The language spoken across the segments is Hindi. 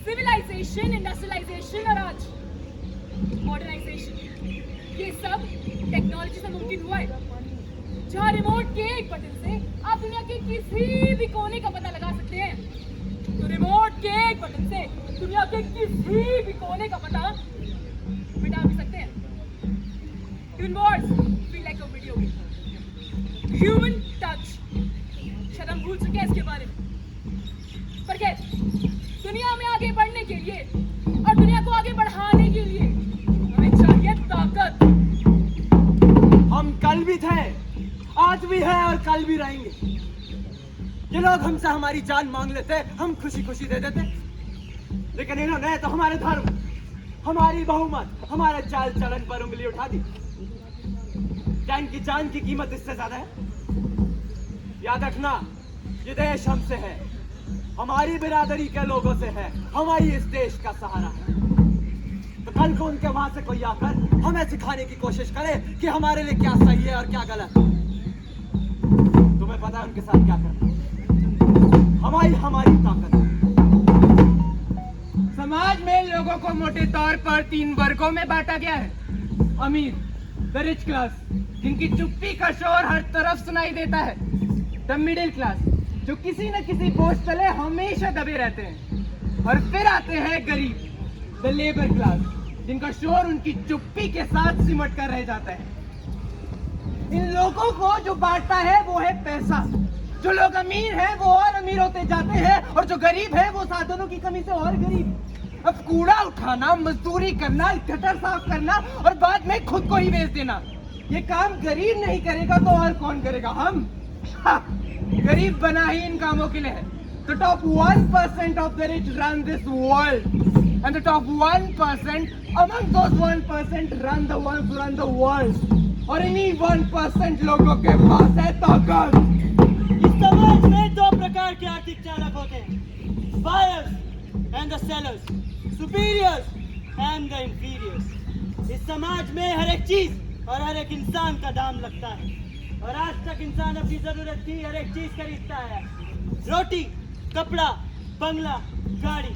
सिविलाइजेशन, इंडस्ट्रियलाइजेशन और आज मॉडर्नाइजेशन, ये सब टेक्नोलॉजी से मुमकिन हुआ है। जहाँ रिमोट के एक बटन से आप दुनिया के किसी भी कोने का पता लगा सकते हैं, तो रिमोट के एक बटन से दुनिया के किसी भी कोने का पता मिटा भी सकते हैं। Twin wars feel like a video game. Human touch, शायद हम भूल चुके हैं इसके बारे में, पर खैर दुनिया में आगे बढ़ने के लिए और दुनिया को आगे बढ़ाने के लिए हमें चाहिए ताकत। हम कल भी थे, आज भी है और कल भी रहेंगे। ये लोग हमसे हमारी जान मांग लेते, हम खुशी खुशी दे देते, लेकिन इन्होंने तो हमारे धर्म, हमारी बहुमत, हमारे चाल चलन पर उंगली उठा दी। क्या इनकी जान की कीमत इससे ज्यादा है? याद रखना, ये देश हमसे है, हमारी बिरादरी के लोगों से है, हमारी इस देश का सहारा है। तो कल को उनके वहां से कोई आकर हमें सिखाने की कोशिश करे कि हमारे लिए क्या सही है और क्या गलत। तुम्हें पता है उनके साथ क्या करना? हमारी ताकत। समाज में लोगों को मोटे तौर पर 3 वर्गों में बांटा गया है। अमीर, द रिच क्लास, जिनकी चुप्पी का शोर हर तरफ सुनाई देता है। द मिडिल क्लास, जो किसी न किसी बोझ तले हमेशा दबे रहते हैं। और फिर आते हैं गरीब, द लेबर क्लास, जिनका शोर उनकी चुप्पी के साथ सिमट कर रह जाता है। इन लोगों को जो बांटता है वो है पैसा। जो लोग अमीर हैं वो और अमीर होते जाते हैं, और जो गरीब है वो साधनों की कमी से और गरीब। अब कूड़ा उठाना, मजदूरी करना, गटर साफ करना और बाद में खुद को ही बेच देना, ये काम गरीब नहीं करेगा तो और कौन करेगा? हम। गरीब बना ही इन कामों के लिए है। The top 1% of the rich run this world, and the top 1% among those 1% run the ones who run the world. और इन्हीं 1% लोगों के पास है ताकत। इस समाज में 2 प्रकार के आर्थिक चालक होते हैं, buyers and the sellers, superiors and the inferiors। इस समाज में हर एक चीज और हर एक इंसान का दाम लगता है, और आज तक इंसान अपनी जरूरत की हर एक चीज खरीदता है। रोटी, कपड़ा, बंगला, गाड़ी।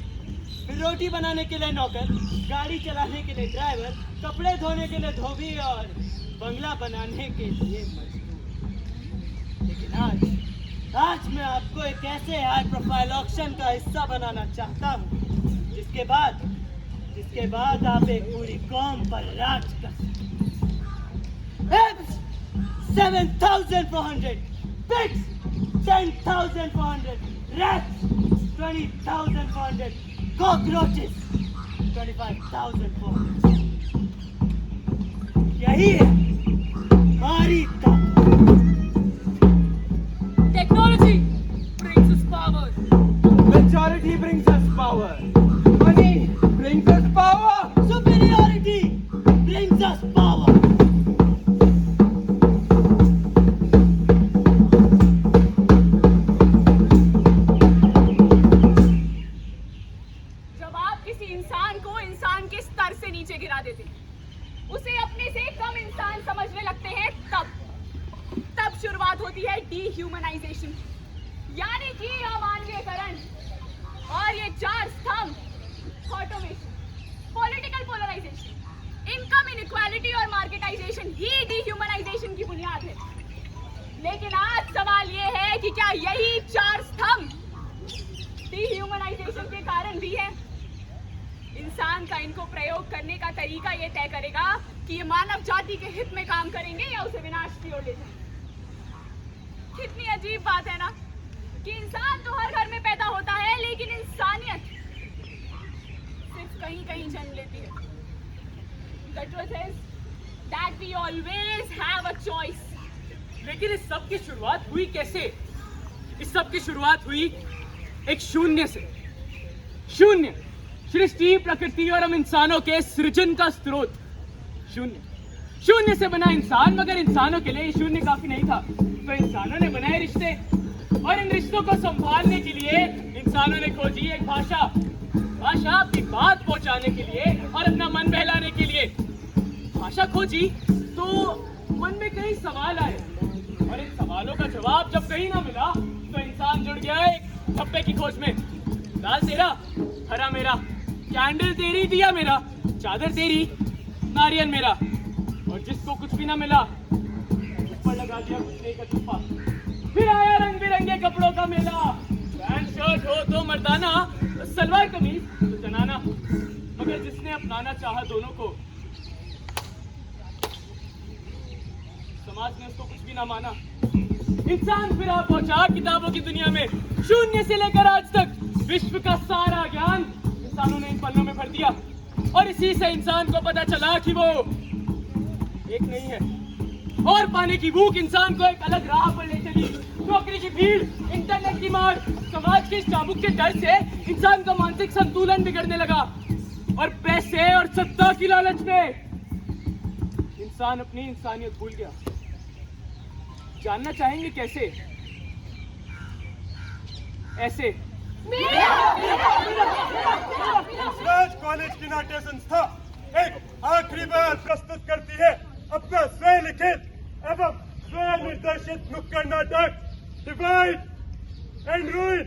फिर रोटी बनाने के लिए नौकर, गाड़ी चलाने के लिए ड्राइवर, कपड़े धोने के लिए धोबी और बंगला बनाने के लिए मजदूर। लेकिन आज मैं आपको एक ऐसे हाई प्रोफाइल ऑक्शन का हिस्सा बनाना चाहता हूँ जिसके बाद आप एक पूरी कौम पर राज कर सकते। 7,400, pigs 10,400, rats 20,400, cockroaches 25,400। यही है हमारी ताकत। Technology brings us power. Majority brings us power. Money brings us power. Superiority brings us power. जब आप किसी इंसान को इंसान के स्तर से नीचे गिरा देते हैं, उसे अपने से कम इंसान समझने लगते हैं, तब शुरुआत होती है डीह्यूमनाइजेशन, यानी कि अमानवीयकरण। और ये 4 स्तंभ, automation, political polarisation, income inequality और मार्केटाइजेशन ही डीह्यूमनाइजेशन की बुनियाद है। लेकिन आज सवाल ये है कि क्या यही 4 स्तंभ डीह्यूमनाइजेशन के कारण भी है? इंसान का इनको प्रयोग करने का तरीका ये तय करेगा कि ये मानव जाति के हित में काम करेंगे या उसे विनाश की ओर ले जाएंगे। कितनी अजीब बात है ना कि इंसान तो हर घर में पैदा होता है, लेकिन इंसानियत सिर्फ कहीं जन्म लेती है। The truth is that we always have a choice. लेकिन इस सब की शुरुआत हुई कैसे? इस सब की शुरुआत हुई एक शून्य से। शून्य, सृष्टि, प्रकृति और हम इंसानों के सृजन का स्रोत शून्य। शून्य से बना इंसान, मगर इंसानों के लिए शून्य काफी नहीं था, तो इंसानों ने बनाए रिश्ते, और इन रिश्तों को संभालने के लिए इंसानों ने खोजी एक भाषा। भाषा अपनी बात पहुंचाने के लिए और अपना मन बहलाने के लिए। भाषा खोजी तो मन में कई सवाल आए, और इन सवालों का जवाब जब कहीं ना मिला तो इंसान जुड़ गया एक ठप्पे की खोज में। लाल तेरा, हरा मेरा, कैंडल तेरी, दिया मेरा, चादर तेरी, नारियल मेरा, और जिसको कुछ भी ना मिला उस पर लगा दिया गुस्से का छुपा। फिर आया रंग बिरंगे कपड़ों का मेला। पैंट शर्ट हो तो मर्दाना, सलवार कमीज तो जनाना, मगर जिसने अपनाना चाहा दोनों को, समाज ने उसको कुछ भी ना माना। इंसान फिर आ पहुंचा किताबों की दुनिया में। शून्य से लेकर आज तक विश्व का सारा ज्ञान इंसानों ने इन पन्नों में भर दिया, और इसी से इंसान को पता चला कि वो एक नहीं है, और पाने की भूख इंसान को एक अलग राह पर ले चली। नौकरी की भीड़, इंटरनेट की मार, समाज के इस चाबुक के डर से इंसान का मानसिक संतुलन बिगड़ने लगा, और पैसे और सत्ता की लालच में इंसान अपनी इंसानियत भूल गया। जानना चाहेंगे कैसे? ऐसे। राज कॉलेज की नाट्य संस्था एक आखिरी बार प्रस्तुत करती है अपना स्वयं लिखित एवं स्वयं निर्देशित नुक्कड़ नाटक डिवाइड एंड रूइन।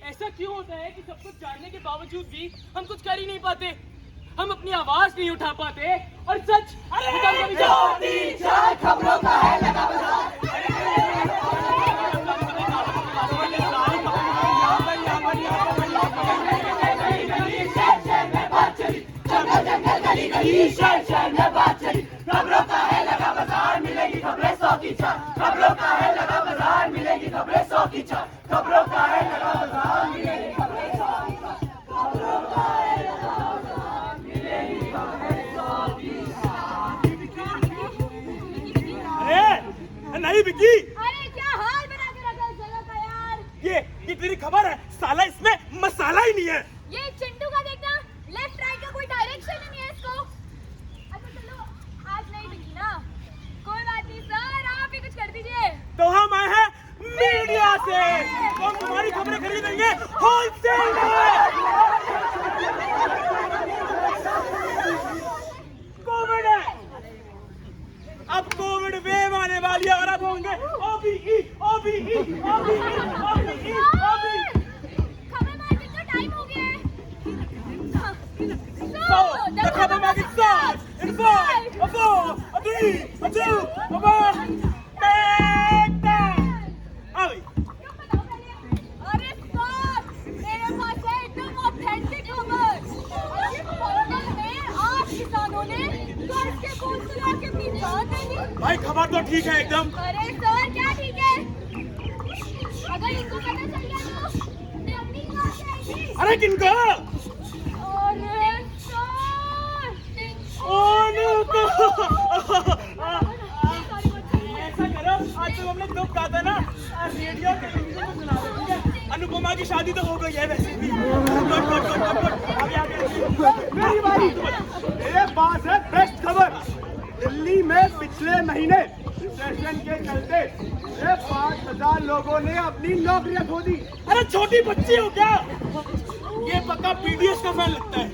ऐसा क्यों होता है कि सब कुछ जानने के बावजूद भी हम कुछ कर ही नहीं पाते? हम अपनी आवाज नहीं उठा पाते, और सच खबरों का है लगा खबरों का है लगा बाजार, मिलेगी खबरें 100 की चार। खबरों का है लगा बाजार, मिलेगी खबरें 100 की चार। खबरों का है लगा बाजार, मिलेगी खबरें 100 की चार। खबरों का है लगा बाजार, मिलेगी खबरें 100 की चार। अरे नहीं बिकी, अरे क्या हाल बना के रखा है इस जगह का यार। ये तेरी खबर है, साला इसमें मसाला ही नहीं है। ये चिंटू का देखना, लेफ्ट राइट का कोई डायरेक्शन ही नहीं है इसको। अच्छा चलो, आज नहीं बिकी ना, कोई बात नहीं सर, आप ही कुछ कर दीजिए। तो हम आए हैं मीडिया से, तो हम तुम्हारी खबरें खरीदेंगे होलसेल में। कोविड है, अब कोविड वेव आने वाली है, और अब होंगे OBE OBE OBE OBE OBE. खबर मार्केट का टाइम हो गया है। So, the cover market starts in 5, a 4, a 3, a 2, a 1. Bang, bang. Abi. क्यों बताओ पहले? अरे सर, मेरे पास है एकदम ऑथेंटिक खबर। इस फंक्शन में 8 किसानों ने कर्ज के बोझ सुला के अपनी जान दे दी। भाई खबर तो ठीक है एकदम। अरे सर क्या ठीक है? अगर इनको पता चल गया तो मैं अपनी जान से आएगी। अरे किनको? अरे सर, ऐसा करो, आज तो हमने दुख कहा था ना, रेडियो टेलीविजन में सुना दो, ठीक है? अनुपमा की शादी तो हो गई है वैसे भी। मेरी बारी। मेरे पास है बेस्ट खबर। दिल्ली में पिछले महीने रिसेशन के चलते 5,000 लोगों ने अपनी नौकरियां खो दी। अरे छोटी बच्ची हो क्या? ये पक्का पीडीएस का फैन लगता है।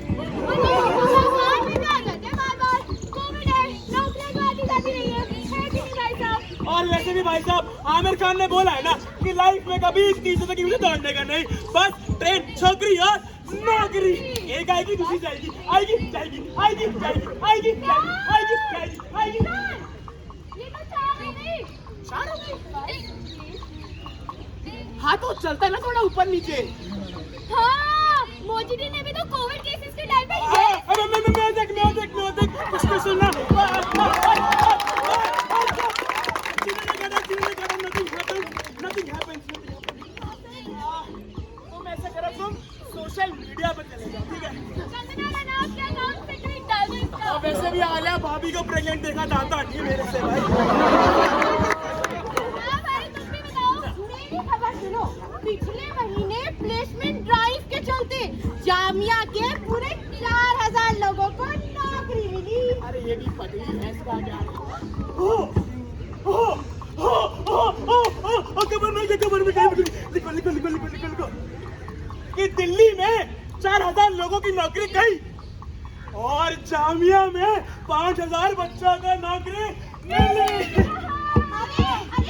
और वैसे भी भाई साहब, आमिर खान ने बोला है ना कि लाइफ में कभी इस चीज से दौड़ने का नहीं, बस ट्रेन, छोकरी और नौकरी। एक आएगी दूसरी जाएगी, आएगी जाएगी, आएगी जाएगी, आएगी जाएगी, आएगी जाएगी, आएगी। ये तो 4 ही नहीं। 4 हो गई। हाँ तो चलता है ना थोड़ा ऊपर नीचे। हाँ, मोदी जी ने भी तो कोविड केसेस के टाइम पे अरे मैं देख किसको सुनना। Nothing happens. तुम ऐसा करो, तुम सोशल मीडिया पर चले जाओ, ठीक है? कंगना रनौत क्या नाम से ट्वीट डाल दो इसका। और वैसे भी आलिया भाभी को प्रेग्नेंट देखा जाता नहीं मेरे से भाई। हाँ भाई, तुम भी बताओ। मेरी खबर सुनो। पिछले महीने प्लेसमेंट ड्राइव के चलते जामिया के पूरे 4000 लोगों को नौकरी मिली। अरे ये भी पगली है, इसका क्या? खबर में लिखो कि दिल्ली में 4000 लोगों की नौकरी गई और जामिया में 5000 बच्चों को नौकरी मिली। अरे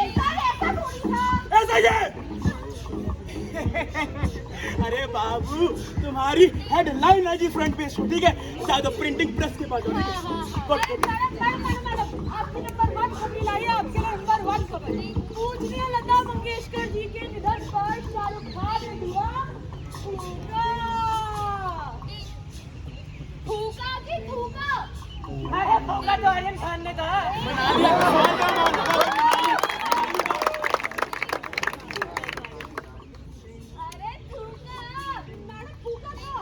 सर, ऐसा थोड़ी था। ऐसा ही है। अरे बाबू, तुम्हारी हेडलाइन है जी फ्रंट पेज, ठीक है? ज्यादा प्रिंटिंग प्रेस के पास मैडम, आपके नंबर 1 खबर लाई है, आपके नंबर 1 खबर। पूजनीय लता मंगेशकर जी के निधन पर शाहरुख खान ने दिया फूका की फूका। अरे फूका तो आर्यन खान ने था। अरे फूका, मैडम फूका था।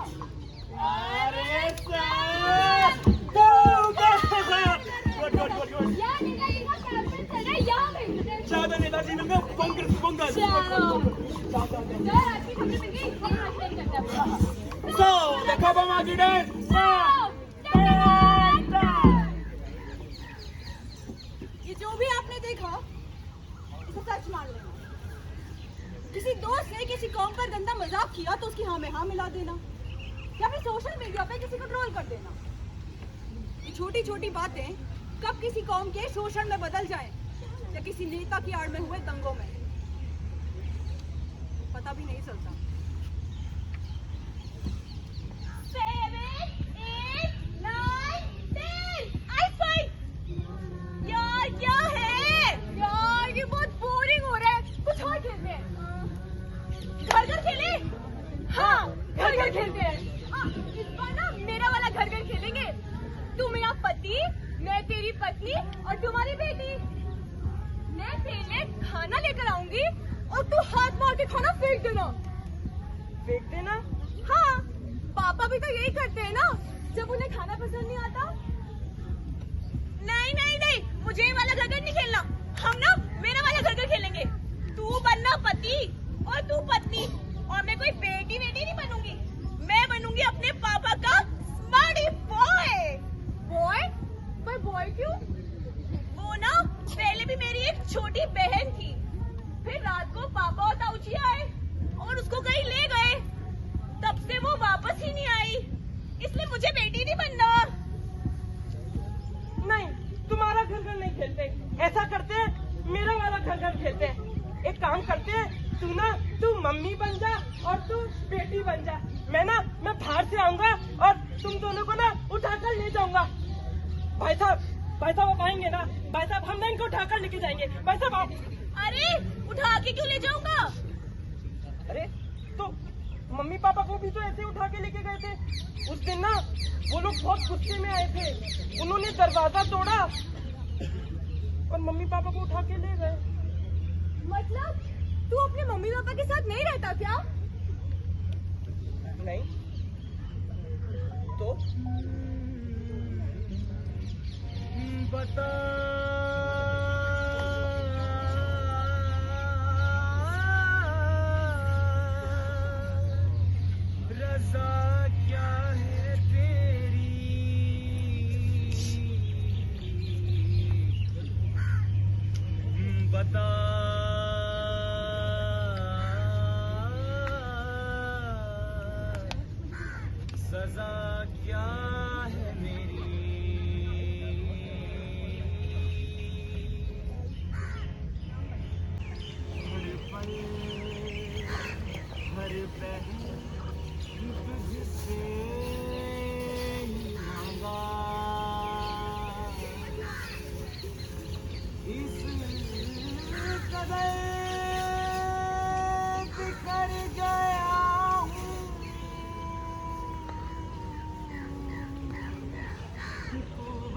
अरे या नेताजी का कैंपेन चल रहा है, यहाँ पे ज्यादा नेताजी ने कांग्रेस चलो। सर, आज की खबर मिल गई, हम एक्सप्लेन करते हैं। So, the cover market is ये जो भी आपने देखा, इसे सच मान लेना। किसी दोस्त ने किसी कौम पर गंदा मजाक किया तो उसकी हाँ में हाँ मिला देना, या फिर सोशल मीडिया पे किसी को ट्रोल कर देना। ये छोटी छोटी बातें कब किसी कौम के शोषण में बदल जाएं, या किसी नेता की आड़ में हुए दंगों में, पता भी नहीं चलता। 7, 8, 9, 10 आई फाइट। यार क्या है यार, ये बहुत बोरिंग हो रहा है, कुछ और खेलते हैं। घर खेले? हाँ, घर खेलते हैं। इस बार ना मेरा वाला घर खेलेंगे। तू मेरा पति, मैं तेरी पत्नी और तुम्हारी बेटी। मैं तेरे लिए खाना लेकर आऊंगी और तू हाथ मार के खाना फेंक देना। फेंक देना? हाँ, पापा भी तो यही करते हैं ना जब उन्हें खाना पसंद नहीं आता। नहीं, मुझे ये वाला घर नहीं खेलना। हम ना मेरा वाला घर खेलेंगे। तू बनना पति और तू पत्नी, और मैं कोई बेटी नहीं बनूंगी। मैं बनूंगी अपने पापा का स्मार्टी बॉय। पर बॉय क्यों? वो ना पहले भी मेरी एक छोटी बहन थी, फिर रात को पापा और ताऊजी आए और उसको कहीं ले गए, तब से वो वापस ही नहीं आई। इसलिए मुझे बेटी नहीं बनना। नहीं, तुम्हारा घर नहीं खेलते। ऐसा करते हैं, मेरा वाला घर खेलते हैं। एक काम करते हैं, तू मम्मी बन जा और तू बेटी बन जा। मैं बाहर से आऊंगा और तुम दोनों को ना उठाकर ले जाऊंगा। भाई साहब आप आएंगे ना? भाई साहब, हम ना इनको उठाकर लेके जाएंगे। भाई साहब आप। अरे उठा के क्यों ले जाऊंगा? अरे तो मम्मी पापा को भी तो ऐसे उठा के लेके गए थे। उस दिन ना वो लोग बहुत गुस्से में आए थे, उन्होंने दरवाजा तोड़ा और मम्मी पापा को उठा के ले गए। मतलब तू अपने मम्मी पापा के साथ नहीं रहता क्या? नहीं तो बता रज़ा क्या है तेरी, बता सजा क्या है मेरी। हर पल हर पहर तुझसे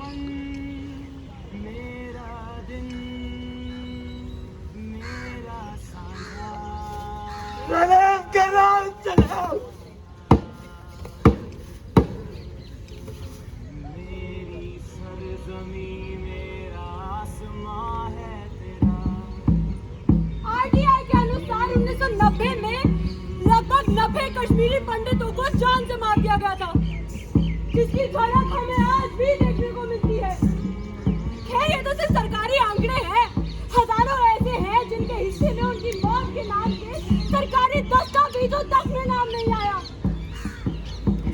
मन मेरा दिन मेरा साया सलाम कराओ सलाम मेरी सरजमी मेरा आसमां है तेरा। आरटीआई के अनुसार 1990 में लगभग 90 कश्मीरी पंडितों को जान से मार दिया गया था, जिसकी झलक हमें आज भी देखने को मिलती है। खैर ये तो सिर्फ सरकारी आंकड़े हैं, हजारों ऐसे हैं जिनके हिस्से में उनकी मौत के नाम से सरकारी दस्तावेजों तक में नाम नहीं आया।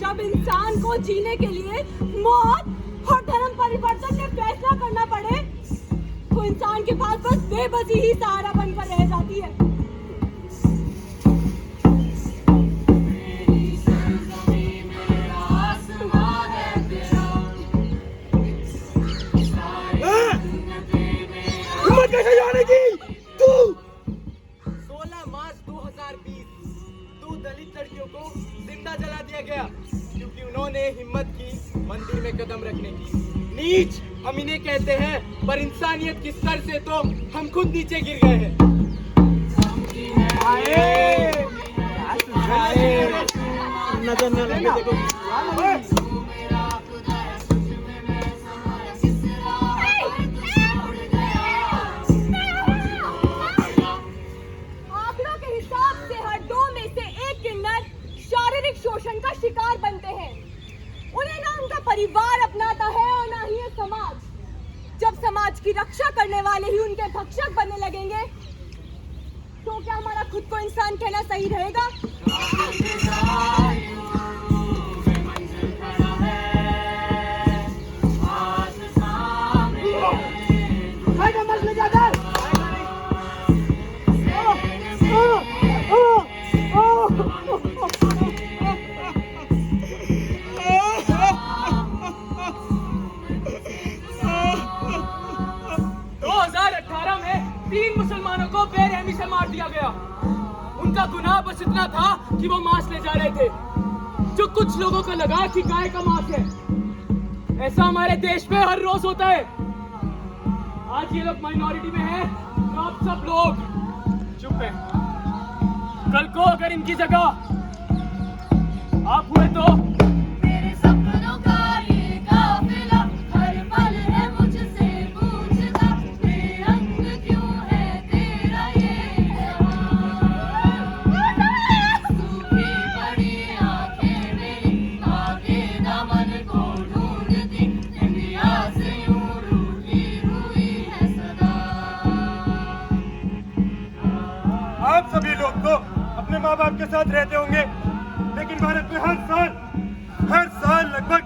जब इंसान को जीने के लिए मौत और धर्म परिवर्तन में फैसला करना पड़े तो इंसान के पास बस बेबसी ही सहारा बनकर रह जाती है। हिम्मत कैसे जाने की तू 16 मार्च 2020 2 दलित लड़कियों को जिंदा जला दिया गया क्योंकि उन्होंने हिम्मत की मंदिर में कदम रखने की। नीच हम इन्हें कहते हैं, पर इंसानियत की स्तर से तो हम खुद नीचे गिर गए हैं। नजर न लगे देखो आंकड़ों के हिसाब से हर 2 में से 1 किन्नर शारीरिक शोषण का शिकार बनते हैं। उन्हें ना उनका परिवार अपनाता है और ना ही ये समाज। जब समाज की रक्षा करने वाले ही उनके भक्षक बनने लगेंगे तो क्या हमारा खुद को इंसान कहना सही रहेगा? मुसलमानों को बेरहमी से मार दिया गया। उनका गुनाह बस इतना था कि वो मांस ले जा रहे थे, जो कुछ लोगों को लगा कि गाय का मांस है। ऐसा हमारे देश में हर रोज होता है। आज ये लोग माइनॉरिटी में हैं, तो आप सब लोग चुप हैं। कल को अगर इनकी जगह आप हुए तो मेरे सपनों का ये काफिला हर पल है मुझसे पूछता, बेरंग क्यों है तेरा ये सूखी पड़ी आंखें मेरी आगे दामन को ढूंढती, इंडिया से यूं रूठी हुई है सदा। आप सभी लोग तो अपने माँ बाप के साथ रहते होंगे, लेकिन भारत में हर साल लगभग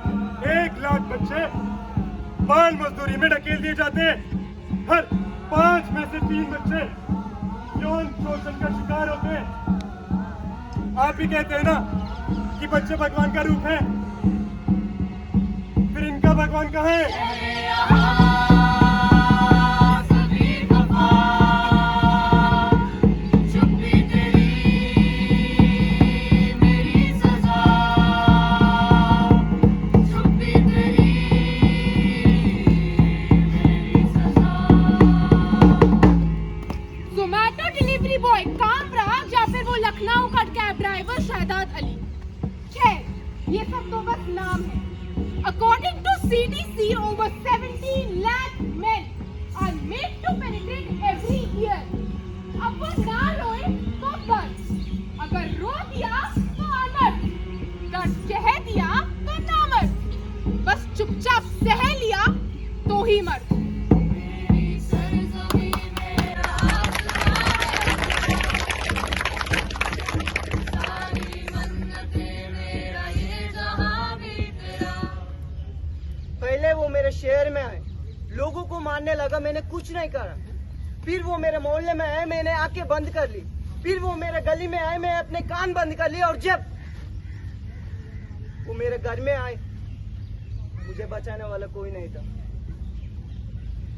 1 लाख बच्चे बाल मजदूरी में ढकेल दिए जाते हैं। हर 5 में से 3 बच्चे यौन शोषण का शिकार होते हैं। आप भी कहते हैं ना कि बच्चे भगवान का रूप है, फिर इनका भगवान कहाँ है? बॉय कामराज या फिर वो लखनऊ का कैब ड्राइवर शहदाद अली। खैर ये सब तो बस नाम है। According to CDC, over 17 lakh men are made to penetrate every year. अब वो ना रोए तो दर्द, अगर रो दिया तो आमद, दर्द कह दिया तो नामर्द, बस चुपचाप सह लिया तो ही मर्द। पहले वो मेरे शहर में आए, लोगों को मारने लगा, मैंने कुछ नहीं करा। फिर वो मेरे मोहल्ले में आए, मैंने आंखें बंद कर ली। फिर वो मेरे गली में आए, मैं अपने कान बंद कर लिए। और जब वो मेरे घर में आए, मुझे बचाने वाला कोई नहीं था।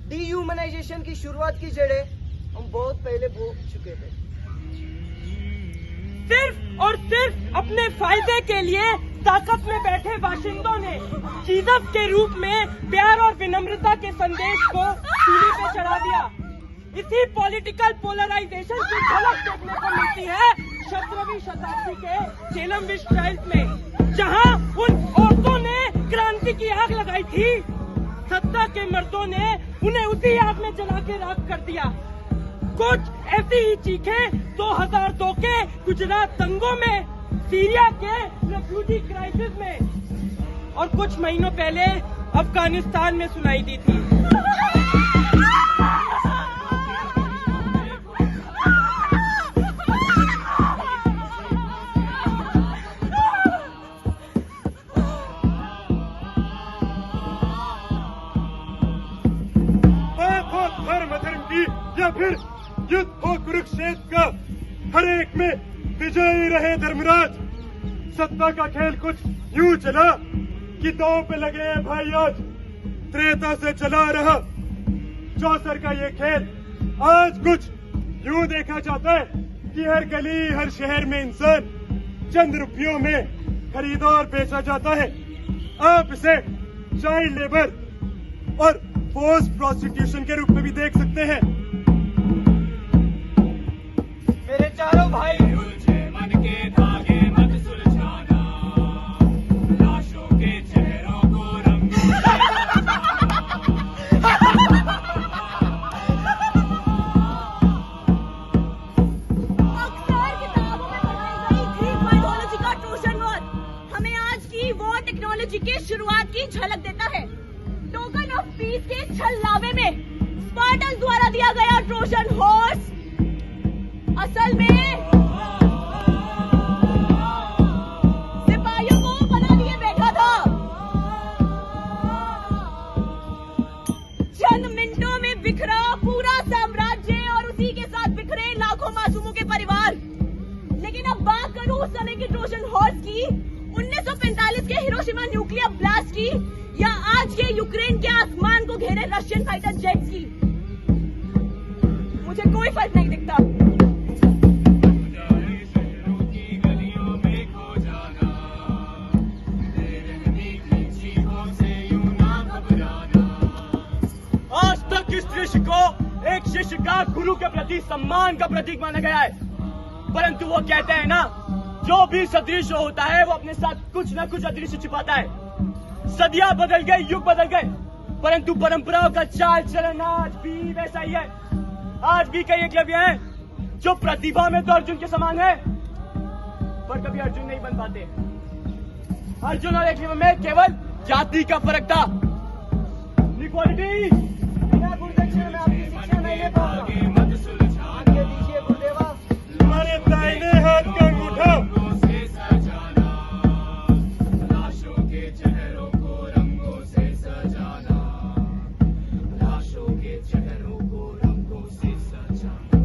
डिह्यूमनाइजेशन की शुरुआत की जड़ें हम बहुत पहले बो चुके थे। सिर्फ और सिर्फ अपने फायदे के लिए ताकत में बैठे बाशिंदों ने जीसस के रूप में प्यार और विनम्रता के संदेश को सूली पे चढ़ा दिया। इसी पॉलिटिकल पोलराइजेशन की झलक देखने को मिलती है 17वीं शताब्दी के सेलम विच ट्रायल्स में, जहां उन औरतों ने क्रांति की आग लगाई थी। सत्ता के मर्दों ने उन्हें उसी आग में जला के राख कर दिया। कुछ ऐसी ही चीखें 2002 के गुजरात दंगों में, सीरिया के रेफ्यूजी क्राइसिस में और कुछ महीनों पहले अफगानिस्तान में सुनाई दी थी। या फिर युद्ध हो कुरुक्षेत्र का, हर एक में विजयी रहे धर्मराज। सत्ता का खेल कुछ यूं चला कि दांव पे लगे हैं भाई आज, त्रेता से चला रहा चौसर का ये खेल। आज कुछ यूं देखा जाता है कि हर गली हर शहर में इंसान चंद रुपयों में खरीदा और बेचा जाता है। आप इसे चाइल्ड लेबर और फोर्स प्रोस्टिट्यूशन के रूप में भी देख सकते हैं। मेरे चारों भाई मन के धागे मत सुलझाना, लाशों के चेहरों को रंग अक्सर किताबों में पढ़ाई गई ग्रीक माइथोलॉजी का ट्रोजन वॉर हमें आज की वॉर टेक्नोलॉजी के शुरुआत की झलक देता है। टोकन ऑफ पीस के छलनावे में स्पार्टन द्वारा दिया गया ट्रोजन हॉर्स असल में सिपाहियों को बना दिए बैठा था। चंद मिनटों में बिखरा पूरा साम्राज्य और उसी के साथ बिखरे लाखों मासूमों के परिवार। लेकिन अब बात करूं उस समय की ट्रोजन हॉर्स की, 1945 के हिरोशिमा न्यूक्लियर ब्लास्ट की, या आज के यूक्रेन के आसमान को घेरे रशियन फाइटर जेट्स की, मुझे कोई फर्क नहीं दिखता। आज तक इस दृश्य को एक शिष्य का गुरु के प्रति सम्मान का प्रतीक माना गया है, परंतु वो कहते हैं ना, जो भी सदृश्य होता है वो अपने साथ कुछ न कुछ अदृश्य छिपाता है। सदियां बदल गई, युग बदल गए, परंतु परंपराओं का चाल चलन आज भी वैसा ही है। आज भी कई एकलव्य हैं जो प्रतिभा में तो अर्जुन के समान है, पर कभी अर्जुन नहीं बन पाते। अर्जुन और एकलव्य में केवल जाति का फर्क था। इक्वालिटी बिना गुरुदक्षिण में आपकी शिक्षा नहीं ले पाऊंगा। मत सुलझाना, ये दीजिए गुरुदेवा। हमारे दाहिने हाथ का अंगूठा रंगों से सजाना, लाशों के चेहरों को रंगों से सजाना, लाशों के चेहरों को रंगों से सजाना।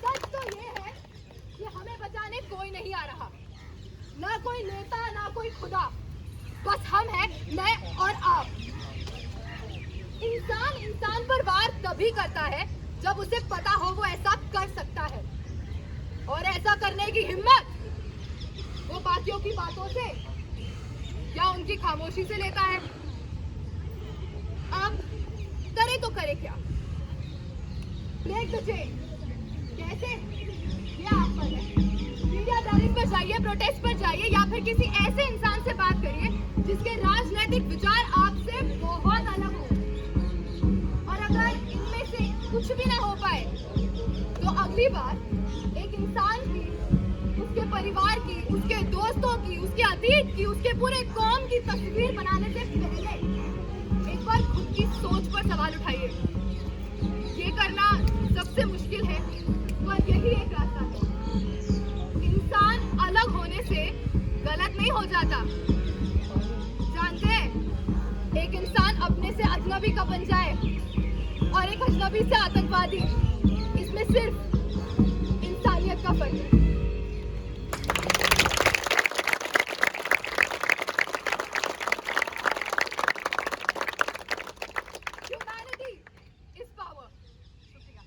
सच तो ये है कि हमें बचाने कोई नहीं आ रहा, ना कोई नेता ना कोई खुदा, बस हम हैं, मैं और आप। इंसान इंसान पर वार तभी करता है जब उसे पता हो वो ऐसा कर सकता है, और ऐसा करने की हिम्मत वो बाकियों की बातों से या उनकी खामोशी से लेता है। अब करे तो करे क्या? Break the chain. कैसे? ये आप पर है। मीडिया रैलीज पर जाइए, प्रोटेस्ट पर जाइए, या फिर किसी ऐसे इंसान से बात करिए जिसके राजनीतिक विचार आपसे बहुत अलग हो। और अगर इनमें से कुछ भी ना हो पाए तो अगली बार एक इंसान की उसके परिवार की, उसके दोस्तों की, उसके अतीत की, उसके पूरे कौम की तस्वीर बनाने से पहले एक बार खुद की सोच पर सवाल उठाइए। ये करना सबसे मुश्किल है, पर यही एक रास्ता है। इंसान अलग होने से गलत नहीं हो जाता। जानते हैं, एक इंसान अपने से अजनबी कब बन जाए और एक अजनबी से आतंकवादी, इसमें सिर्फ इंसानियत का फर्क है। Humanity is power. शुक्रिया।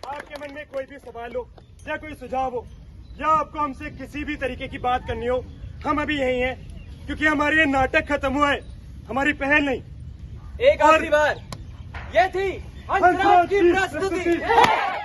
आपके मन में कोई भी सवाल हो या कोई सुझाव हो या आपको हमसे किसी भी तरीके की बात करनी हो, हम अभी यही हैं, क्योंकि हमारे ये नाटक खत्म हुआ है, हमारी पहल नहीं। एक आखिरी बार, ये थी हंसराज की प्रस्तुति।